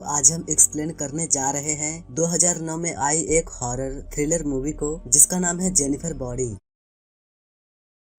आज हम एक्सप्लेन करने जा रहे हैं 2009 में आई एक हॉरर थ्रिलर मूवी को जिसका नाम है जेनिफर बॉडी।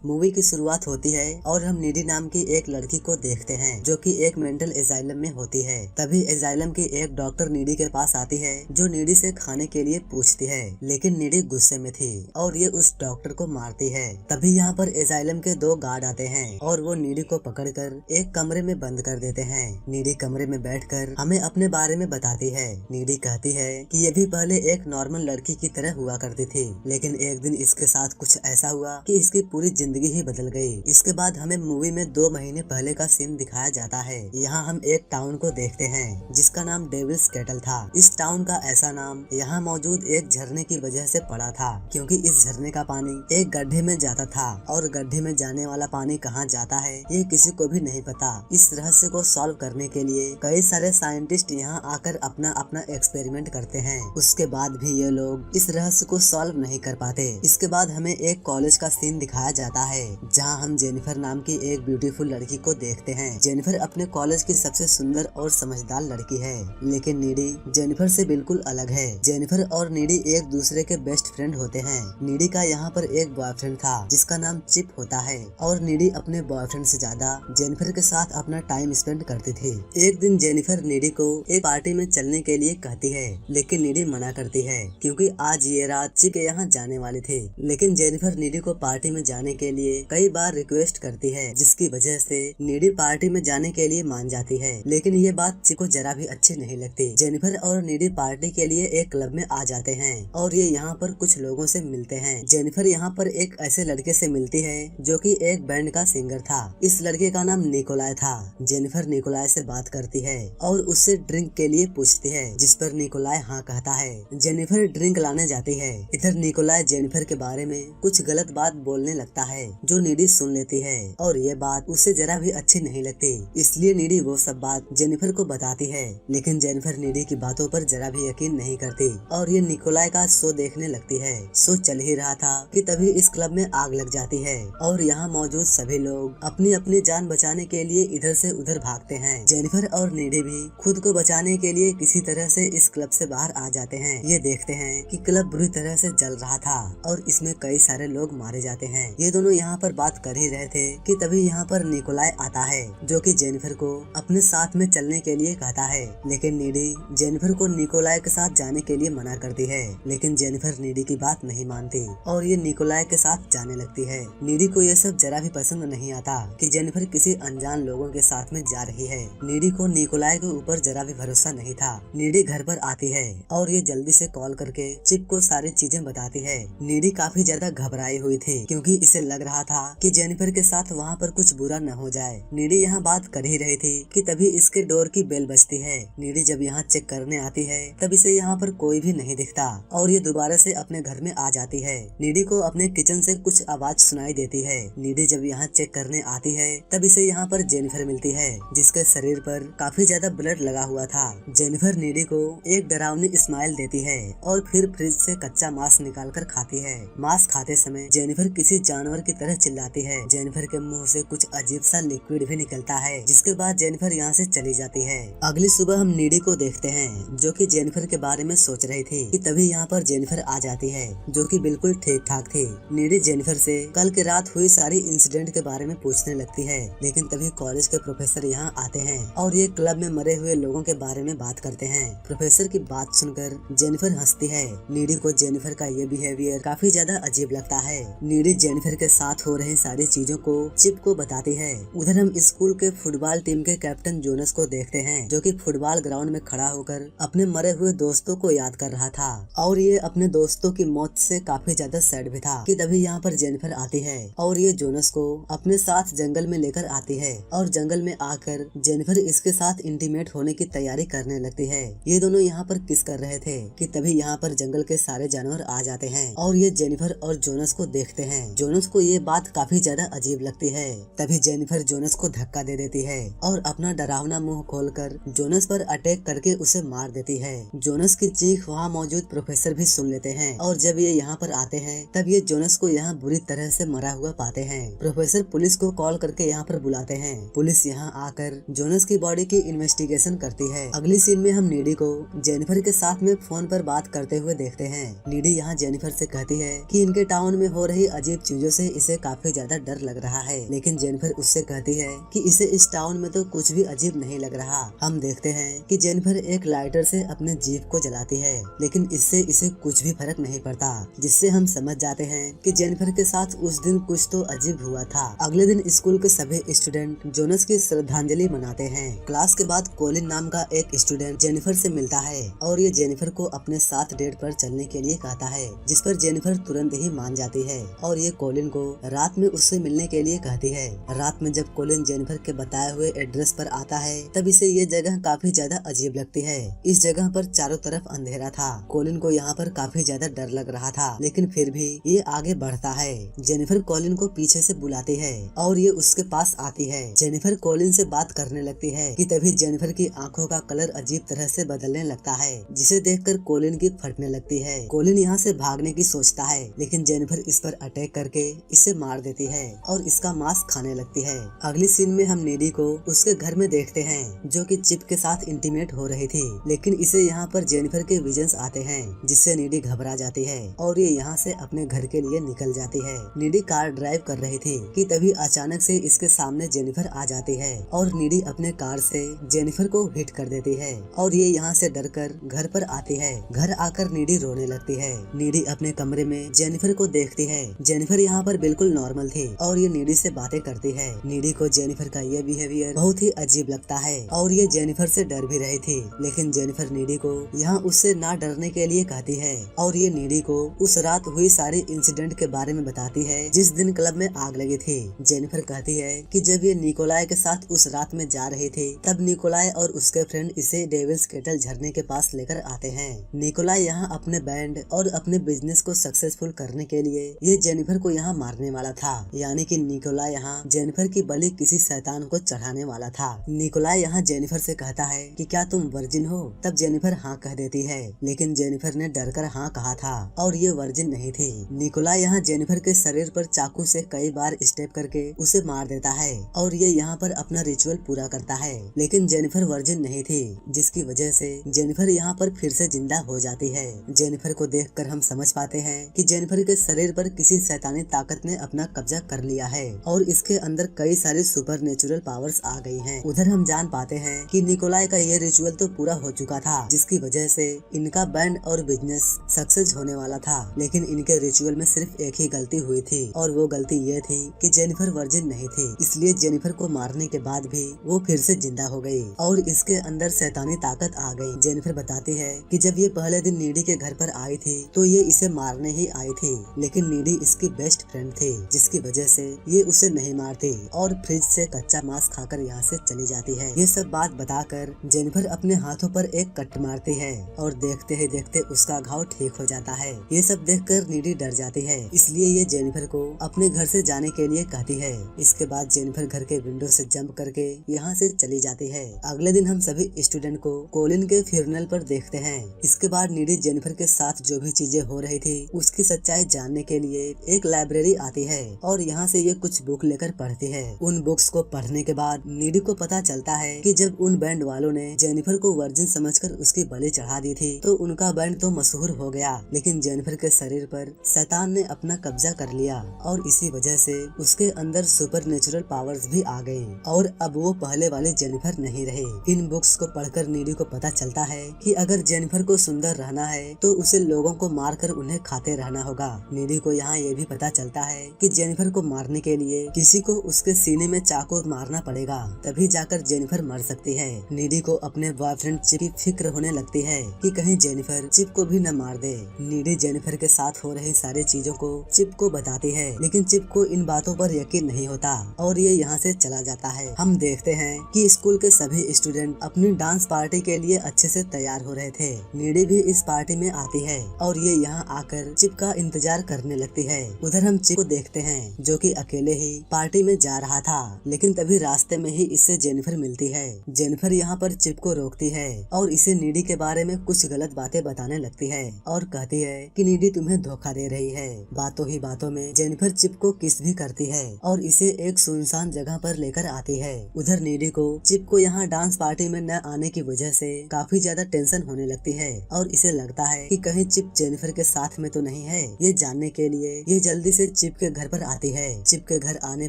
मूवी की शुरुआत होती है और हम नीडी नाम की एक लड़की को देखते हैं जो कि एक मेंटल एजाइलम में होती है। तभी एजाइलम की एक डॉक्टर नीडी के पास आती है जो नीडी से खाने के लिए पूछती है, लेकिन नीडी गुस्से में थी और ये उस डॉक्टर को मारती है। तभी यहाँ पर एजाइलम के 2 गार्ड आते हैं और वो नीडी को पकड़कर एक कमरे में बंद कर देते हैं। नीडी कमरे में बैठकर हमें अपने बारे में बताती है। नीडी कहती है कि ये भी पहले एक नॉर्मल लड़की की तरह हुआ करती थी, लेकिन एक दिन इसके साथ कुछ ऐसा हुआ कि इसकी पूरी जिंदगी ही बदल गई। इसके बाद हमें मूवी में 2 महीने पहले का सीन दिखाया जाता है। यहाँ हम एक टाउन को देखते हैं जिसका नाम डेविल्स कैटल था। इस टाउन का ऐसा नाम यहाँ मौजूद एक झरने की वजह से पड़ा था, क्योंकि इस झरने का पानी एक गड्ढे में जाता था और गड्ढे में जाने वाला पानी कहाँ जाता है ये किसी को भी नहीं पता। इस रहस्य को सॉल्व करने के लिए कई सारे साइंटिस्ट यहाँ आकर अपना अपना एक्सपेरिमेंट करते हैं। उसके बाद भी ये लोग इस रहस्य को सॉल्व नहीं कर पाते। इसके बाद हमें एक कॉलेज का सीन दिखाया जाता है जहां हम जेनिफर नाम की एक ब्यूटीफुल लड़की को देखते हैं। जेनिफर अपने कॉलेज की सबसे सुंदर और समझदार लड़की है, लेकिन नीडी जेनिफर से बिल्कुल अलग है। जेनिफर और नीडी एक दूसरे के बेस्ट फ्रेंड होते हैं। नीडी का यहाँ पर एक बॉयफ्रेंड था जिसका नाम चिप होता है और नीडी अपने बॉयफ्रेंड से ज्यादा जेनिफर के साथ अपना टाइम स्पेंड करती थी। एक दिन जेनिफर नीडी को एक पार्टी में चलने के लिए कहती है, लेकिन नीडी मना करती है क्योंकि आज ये रात चिप के यहाँ जाने वाली थी। लेकिन जेनिफर नीडी को पार्टी में जाने के लिए कई बार रिक्वेस्ट करती है, जिसकी वजह से नीडी पार्टी में जाने के लिए मान जाती है। लेकिन ये बात चिप को जरा भी अच्छी नहीं लगती। जेनिफर और नीडी पार्टी के लिए एक क्लब में आ जाते हैं और ये यहाँ पर कुछ लोगों से मिलते हैं। जेनिफर यहाँ पर एक ऐसे लड़के से मिलती है जो कि एक बैंड का सिंगर था। इस लड़के का नाम निकोलाई था। जेनिफर निकोलाई से बात करती है और उससे ड्रिंक के लिए पूछती है, जिस पर निकोलाई हाँ कहता है। जेनिफर ड्रिंक लाने जाती है। इधर निकोलाई जेनिफर के बारे में कुछ गलत बात बोलने लगता है जो नीडी सुन लेती है और ये बात उसे जरा भी अच्छी नहीं लगती। इसलिए नीडी वो सब बात जेनिफर को बताती है, लेकिन जेनिफर नीडी की बातों पर जरा भी यकीन नहीं करती और ये निकोलाई का शो देखने लगती है। शो चल ही रहा था कि तभी इस क्लब में आग लग जाती है और यहाँ मौजूद सभी लोग अपनी अपनी जान बचाने के लिए इधर से उधर भागते हैं। जेनिफर और नीडी भी खुद को बचाने के लिए किसी तरह से इस क्लब से बाहर आ जाते हैं। ये देखते हैं कि क्लब बुरी तरह से जल रहा था और इसमें कई सारे लोग मारे जाते हैं। ये दोनों यहाँ पर बात कर ही रहे थे कि तभी यहाँ पर निकोलाई आता है जो कि जेनिफर को अपने साथ में चलने के लिए कहता है, लेकिन नीडी जेनिफर को निकोलाई के साथ जाने के लिए मना करती है। लेकिन जेनिफर नीडी की बात नहीं मानती और ये निकोलाई के साथ जाने लगती है। नीडी को ये सब जरा भी पसंद नहीं आता कि जेनिफर किसी अनजान लोगों के साथ में जा रही है। नीडी को निकोलाई के ऊपर जरा भी भरोसा नहीं था। नीडी घर पर आती है और ये जल्दी से कॉल करके चिप को सारी चीजें बताती है। नीडी काफी ज्यादा घबराई हुई थी क्योंकि इसे लग रहा था कि जेनिफर के साथ वहाँ पर कुछ बुरा न हो जाए। नीडी यहाँ बात कर ही रही थी कि तभी इसके डोर की बेल बजती है। नीडी जब यहाँ चेक करने आती है तब इसे यहाँ पर कोई भी नहीं दिखता और ये दोबारा से अपने घर में आ जाती है। नीडी को अपने किचन से कुछ आवाज सुनाई देती है। नीडी जब यहाँ चेक करने आती है तब इसे यहाँ पर जेनिफर मिलती है जिसके शरीर पर काफी ज्यादा ब्लड लगा हुआ था। जेनिफर नीडी को एक डरावनी स्माइल देती है और फिर फ्रिज से कच्चा मांस निकाल कर खाती है। मांस खाते समय जेनिफर किसी जानवर की तरह चिल्लाती है। जेनिफर के मुंह से कुछ अजीब सा लिक्विड भी निकलता है, जिसके बाद जेनिफर यहाँ से चली जाती है। अगली सुबह हम नीडी को देखते हैं जो कि जेनिफर के बारे में सोच रही थी कि तभी यहाँ पर जेनिफर आ जाती है जो कि बिल्कुल ठीक ठाक थी। नीडी जेनिफर से कल की रात हुई सारी इंसिडेंट के बारे में पूछने लगती है, लेकिन तभी कॉलेज के प्रोफेसर यहाँ आते हैं और ये क्लब में मरे हुए लोगों के बारे में बात करते हैं। प्रोफेसर की बात सुनकर जेनिफर हंसती है। नीडी को जेनिफर का ये बिहेवियर काफी ज्यादा अजीब लगता है। नीडी जेनिफर के साथ हो रही सारी चीजों को चिप को बताती है। उधर हम स्कूल के फुटबॉल टीम के कैप्टन जोनस को देखते हैं जो कि फुटबॉल ग्राउंड में खड़ा होकर अपने मरे हुए दोस्तों को याद कर रहा था और ये अपने दोस्तों की मौत से काफी ज्यादा सैड भी था कि तभी यहाँ पर जेनिफर आती है और ये जोनस को अपने साथ जंगल में लेकर आती है और जंगल में आकर जेनिफर इसके साथ इंटीमेट होने की तैयारी करने लगती है। ये दोनों यहाँ पर किस कर रहे थे कि तभी यहाँ पर जंगल के सारे जानवर आ जाते हैं और ये जेनिफर और जोनस को देखते हैं। जोनस को को ये बात काफी ज्यादा अजीब लगती है। तभी जेनिफर जोनस को धक्का दे देती है और अपना डरावना मुंह खोलकर जोनस पर अटैक करके उसे मार देती है। जोनस की चीख वहाँ मौजूद प्रोफेसर भी सुन लेते हैं और जब ये यहाँ पर आते हैं तब ये जोनस को यहाँ बुरी तरह से मरा हुआ पाते हैं। प्रोफेसर पुलिस को कॉल करके यहाँ पर बुलाते हैं। पुलिस यहाँ आकर जोनस की बॉडी की इन्वेस्टिगेशन करती है। अगली सीन में हम नीडी को जेनिफर के साथ में फोन पर बात करते हुए देखते हैं। नीडी यहाँ जेनिफर से कहती है कि इनके टाउन में हो रही अजीब चीजों से इसे काफी ज्यादा डर लग रहा है, लेकिन जेनिफर उससे कहती है कि इसे इस टाउन में तो कुछ भी अजीब नहीं लग रहा। हम देखते हैं कि जेनिफर एक लाइटर से अपने जीप को जलाती है, लेकिन इससे इसे कुछ भी फर्क नहीं पड़ता, जिससे हम समझ जाते हैं कि जेनिफर के साथ उस दिन कुछ तो अजीब हुआ था। अगले दिन स्कूल के सभी स्टूडेंट जोनस की श्रद्धांजलि मनाते हैं। क्लास के बाद कोलिन नाम का एक स्टूडेंट जेनिफर से मिलता है और ये जेनिफर को अपने साथ डेट पर चलने के लिए कहता है, जिस पर जेनिफर तुरंत ही मान जाती है और ये कोलिन को रात में उससे मिलने के लिए कहती है। रात में जब कोलिन जेनिफर के बताए हुए एड्रेस पर आता है तब इसे ये जगह काफी ज्यादा अजीब लगती है। इस जगह पर चारों तरफ अंधेरा था। कोलिन को यहाँ पर काफी ज्यादा डर लग रहा था, लेकिन फिर भी ये आगे बढ़ता है। जेनिफर कोलिन को पीछे से बुलाती है और ये उसके पास आती है। जेनिफर कोलिन से बात करने लगती है कि तभी जेनिफर की आंखों का कलर अजीब तरह से बदलने लगता है, जिसे देखकर कोलिन की फटने लगती है। कोलिन यहाँ से भागने की सोचता है, लेकिन जेनिफर इस पर अटैक करके इसे मार देती है और इसका मांस खाने लगती है। अगली सीन में हम नीडी को उसके घर में देखते हैं, जो कि चिप के साथ इंटीमेट हो रही थी, लेकिन इसे यहाँ पर जेनिफर के विजन्स आते हैं, जिससे नीडी घबरा जाती है और ये यहाँ से अपने घर के लिए निकल जाती है। नीडी कार ड्राइव कर रही थी कि तभी अचानक से इसके सामने जेनिफर आ जाती है और नीडी अपने कार से जेनिफर को हिट कर देती है और ये यहाँ से डरकर घर पर आती है। घर आकर नीडी रोने लगती है। नीडी अपने कमरे में जेनिफर को देखती है। जेनिफर यहाँ पर बिल्कुल नॉर्मल थी और ये नीडी से बातें करती है। नीडी को जेनिफर का ये बिहेवियर बहुत ही अजीब लगता है और ये जेनिफर से डर भी रही थी, लेकिन जेनिफर नीडी को यहाँ उससे ना डरने के लिए कहती है और ये नीडी को उस रात हुई सारी इंसिडेंट के बारे में बताती है जिस दिन क्लब में आग लगी थी। जेनिफर कहती है कि जब ये निकोलाई के साथ उस रात में जा रही थी तब निकोलाई और उसके फ्रेंड इसे डेविल्स केटल झरने के पास लेकर आते हैं। निकोलाई यहाँ अपने बैंड और अपने बिजनेस को सक्सेसफुल करने के लिए ये जेनिफर को यहाँ मारने वाला था, यानी कि निकोलाई यहाँ जेनिफर की बलि किसी शैतान को चढ़ाने वाला था। निकोलाई यहाँ जेनिफर से कहता है कि क्या तुम वर्जिन हो? तब जेनिफर हाँ कह देती है, लेकिन जेनिफर ने डरकर हाँ कहा था और ये वर्जिन नहीं थी। निकोलाई यहाँ जेनिफर के शरीर पर चाकू से कई बार स्टेप करके उसे मार देता है और ये यहाँ पर अपना रिचुअल पूरा करता है, लेकिन जेनिफर वर्जिन नहीं थी, जिसकी वजह से जेनिफर यहाँ पर फिर से जिंदा हो जाती है। जेनिफर को देखकर हम समझ पाते हैं कि जेनिफर के शरीर पर किसी शैतानी ताकत ने अपना कब्जा कर लिया है और इसके अंदर कई सारी सुपर नेचुरल पावर्स आ गई हैं। उधर हम जान पाते हैं कि निकोलाई का ये रिचुअल तो पूरा हो चुका था, जिसकी वजह से इनका बैंड और बिजनेस सक्सेस होने वाला था, लेकिन इनके रिचुअल में सिर्फ एक ही गलती हुई थी और वो गलती ये थी कि जेनिफर वर्जिन नहीं थी, इसलिए जेनिफर को मारने के बाद भी वो फिर से जिंदा हो गई और इसके अंदर शैतानी ताकत आ गई। जेनिफर बताती है कि जब ये पहले दिन नीडी के घर पर आई थी तो ये इसे मारने ही आई थी, लेकिन नीडी इसकी बेस्ट फ्रेंड थी, जिसकी वजह से ये उसे नहीं मारती और फ्रिज से कच्चा मांस खाकर यहाँ से चली जाती है। ये सब बात बताकर जेनिफर अपने हाथों पर एक कट मारती है और देखते ही देखते उसका घाव ठीक हो जाता है। ये सब देखकर नीडी डर जाती है, इसलिए ये जेनिफर को अपने घर से जाने के लिए कहती है। इसके बाद जेनिफर घर के विंडो से जंप करके यहाँ से चली जाती है। अगले दिन हम सभी स्टूडेंट को कोलिन के फ्यूनरल पर देखते हैं। इसके बाद नीडी जेनिफर के साथ जो भी चीजें हो रही थी उसकी सच्चाई जानने के लिए एक लाइब्रेरी आती है और यहाँ से ये कुछ बुक लेकर पढ़ती है। उन बुक्स को पढ़ने के बाद नीडी को पता चलता है कि जब उन बैंड वालों ने जेनिफर को वर्जिन समझकर उसकी बलि चढ़ा दी थी तो उनका बैंड तो मशहूर हो गया, लेकिन जेनिफर के शरीर पर शैतान ने अपना कब्जा कर लिया और इसी वजह से उसके अंदर सुपर नेचुरल पावर्स भी आ गई और अब वो पहले वाले जेनिफर नहीं रहे। इन बुक्स को पढ़कर नीडी को पता चलता है कि अगर जेनिफर को सुंदर रहना है तो उसे लोगों को मारकर उन्हें खाते रहना होगा। नीडी को यहाँ ये भी पता चलता है कि जेनिफर को मारने के लिए किसी को उसके सीने में चाकू मारना पड़ेगा, तभी जाकर जेनिफर मर सकती है। नीडी को अपने बॉयफ्रेंड चिप की फिक्र होने लगती है कि कहीं जेनिफर चिप को भी न मार दे। नीडी जेनिफर के साथ हो रही सारी चीजों को चिप को बताती है, लेकिन चिप को इन बातों पर यकीन नहीं होता और ये यहाँ से चला जाता है। हम देखते हैं कि स्कूल के सभी स्टूडेंट अपनी डांस पार्टी के लिए अच्छे से तैयार हो रहे थे। नीडी भी इस पार्टी में आती है और ये यहाँ आकर चिप का इंतजार करने लगती है। उधर हम चिप को देखते हैं जो कि अकेले ही पार्टी में जा रहा था, लेकिन तभी रास्ते में ही इससे जेनिफर मिलती है। जेनिफर यहाँ पर चिप को रोकती है और इसे नीडी के बारे में कुछ गलत बातें बताने लगती है और कहती है कि नीडी तुम्हें धोखा दे रही है। बातों ही बातों में जेनिफर चिप को किस भी करती है और इसे एक सुनसान जगह पर लेकर आती है। उधर नीडी को चिप को यहाँ डांस पार्टी में न आने की वजह से काफी ज्यादा टेंशन होने लगती है और इसे लगता है कि कहीं चिप जेनिफर के साथ में तो नहीं है। ये जानने के लिए ये जल्दी से चिप के घर पर आती है। चिप के घर आने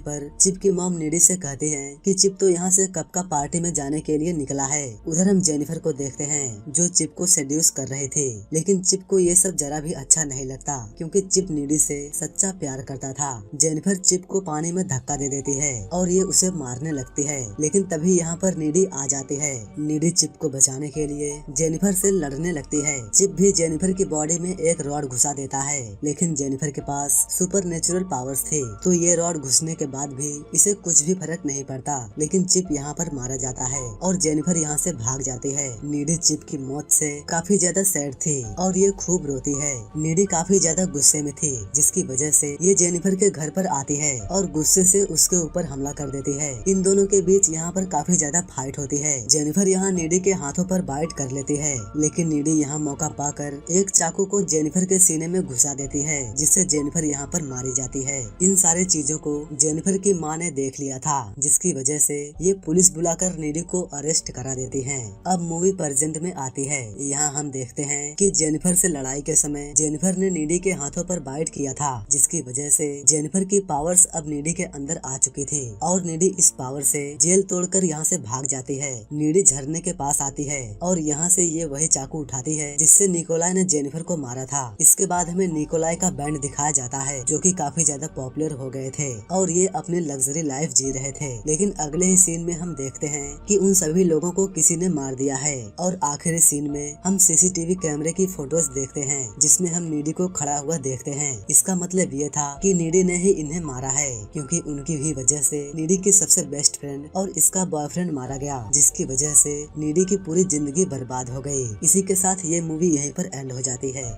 पर चिप की मॉम नीडी से कहती है कि चिप तो यहाँ से कब का पार्टी में जाने के लिए निकला है। उधर हम जेनिफर को देखते हैं जो चिप को सेड्यूस कर रही थी, लेकिन चिप को ये सब जरा भी अच्छा नहीं लगता क्योंकि चिप नीडी से सच्चा प्यार करता था। जेनिफर चिप को पानी में धक्का दे देती है और ये उसे मारने लगती है, लेकिन तभी यहाँ पर नीडी आ जाती है। नीडी चिप को बचाने के लिए जेनिफर से लड़ने लगती है। चिप भी जेनिफर की बॉडी में एक रॉड घुसा देता है, लेकिन जेनिफर के पास सुपर नेचुरल पावर्स थे, तो ये रॉड घुसने के बाद भी इसे कुछ भी फर्क नहीं पड़ता। लेकिन चिप यहाँ पर मारा जाता है और जेनिफर यहाँ से भाग जाती है। नीडी चिप की मौत से काफी ज्यादा सैड थी और ये खूब रोती है। नीडी काफी ज्यादा गुस्से में थी, जिसकी वजह से ये जेनिफर के घर पर आती है और गुस्से से उसके ऊपर हमला कर देती है। इन दोनों के बीच यहाँ पर काफी ज्यादा फाइट होती है। जेनिफर यहाँ नीडी के हाथों पर बाइट कर लेती है, लेकिन नीडी यहाँ मौका पाकर एक चाकू को जेनिफर के सीने में घुसा देती है, जिससे जेनिफर यहाँ पर मारी जाती है। इन सारी चीजों को जेनिफर की माँ ने देख लिया था, जिसकी वजह से ये पुलिस बुलाकर नीडी को अरेस्ट करा देती है। अब मूवी प्रेजेंट में आती है। यहाँ हम देखते हैं कि जेनिफर से लड़ाई के समय जेनिफर ने नीडी के हाथों पर बाइट किया था, जिसकी वजह से जेनिफर की पावर्स अब नीडी के अंदर आ चुकी थी और नीडी इस पावर से जेल तोड़कर यहाँ से भाग जाती है। नीडी झरने के पास आती है और यहाँ से ये वही चाकू उठाती है जिससे निकोलाई ने जेनिफर को मारा था। इसके बाद हमें निकोलाई का बैंड दिखाया जाता है जो कि काफी ज्यादा पॉपुलर हो गए थे और ये अपनी लग्जरी लाइफ जी रहे थे। लेकिन अगले ही सीन में हम देखते हैं कि उन सभी लोगों को किसी ने मार दिया है और आखिरी सीन में हम सीसीटीवी कैमरे की फोटोज देखते हैं जिसमें हम नीडी को खड़ा हुआ देखते हैं। इसका मतलब ये था कि नीडी ने ही इन्हें मारा है, क्योंकि उनकी ही वजह से नीडी की सबसे बेस्ट फ्रेंड और इसका बॉयफ्रेंड मारा गया, जिसकी वजह से नीडी की पूरी जिंदगी बर्बाद हो गई। इसी के साथ ये मूवी यहीं पर एंड हो जाती है।